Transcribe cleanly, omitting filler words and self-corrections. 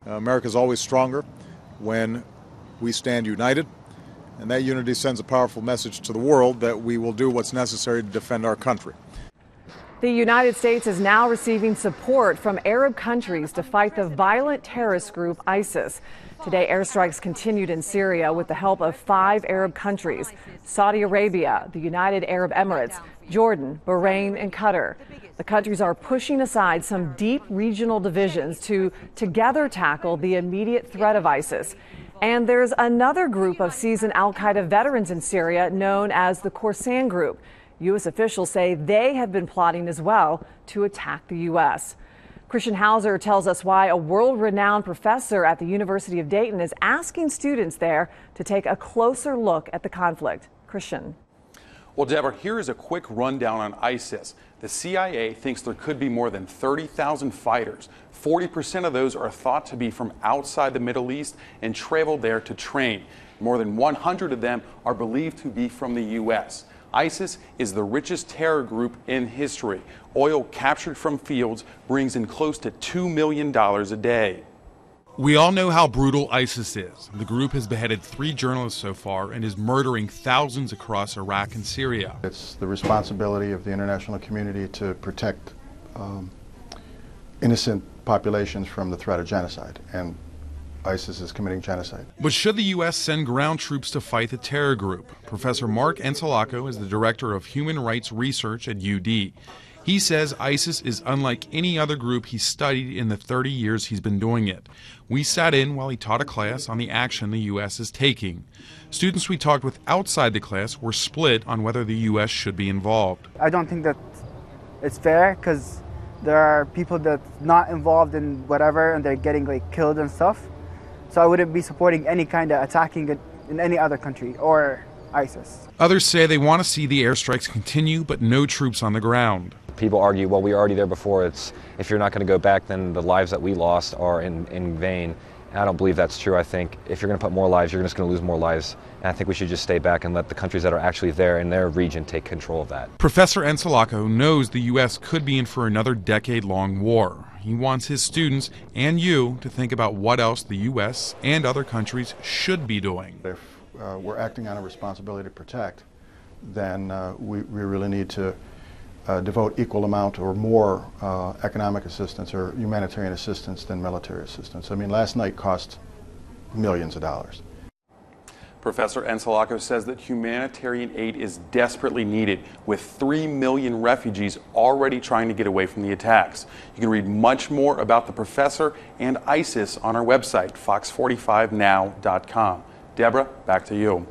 America is always stronger when we stand united, and that unity sends a powerful message to the world that we will do what's necessary to defend our country. The United States is now receiving support from Arab countries to fight the violent terrorist group ISIS. Today, airstrikes continued in Syria with the help of 5 Arab countries: Saudi Arabia, the United Arab Emirates, Jordan, Bahrain, and Qatar. The countries are pushing aside some deep regional divisions to together tackle the immediate threat of ISIS. And there's another group of seasoned al-Qaeda veterans in Syria known as the Khorasan Group. U.S. officials say they have been plotting as well to attack the U.S. Christian Hauser tells us why a world-renowned professor at the University of Dayton is asking students there to take a closer look at the conflict. Christian. Well, Deborah, here is a quick rundown on ISIS. The CIA thinks there could be more than 30,000 fighters. 40% of those are thought to be from outside the Middle East and traveled there to train. More than 100 of them are believed to be from the U.S. ISIS is the richest terror group in history. Oil captured from fields brings in close to $2 million a day. We all know how brutal ISIS is. The group has beheaded 3 journalists so far and is murdering thousands across Iraq and Syria. It's the responsibility of the international community to protect innocent populations from the threat of genocide, and ISIS is committing genocide. But should the U.S. send ground troops to fight the terror group? Professor Ensalaco is the director of human rights research at UD. He says ISIS is unlike any other group he's studied in the 30 years he's been doing it. We sat in while he taught a class on the action the U.S. is taking. Students we talked with outside the class were split on whether the U.S. should be involved. I don't think that it's fair, because there are people that's not involved in whatever and they're getting killed and stuff. So I wouldn't be supporting any kind of attacking in any other country or ISIS. Others say they want to see the airstrikes continue, but no troops on the ground. People argue, well, we were already there before. If you're not going to go back, then the lives that we lost are in vain. And I don't believe that's true. I think if you're going to put more lives, you're just going to lose more lives. And I think we should just stay back and let the countries that are actually there in their region take control of that. Professor Ensalaco knows the U.S. could be in for another decade-long war. He wants his students and you to think about what else the U.S. and other countries should be doing. If we're acting on a responsibility to protect, then we really need to devote equal amount or more economic assistance or humanitarian assistance than military assistance. I mean, last night cost millions of dollars. Professor Ensalaco says that humanitarian aid is desperately needed, with 3 million refugees already trying to get away from the attacks. You can read much more about the professor and ISIS on our website, fox45now.com. Deborah, back to you.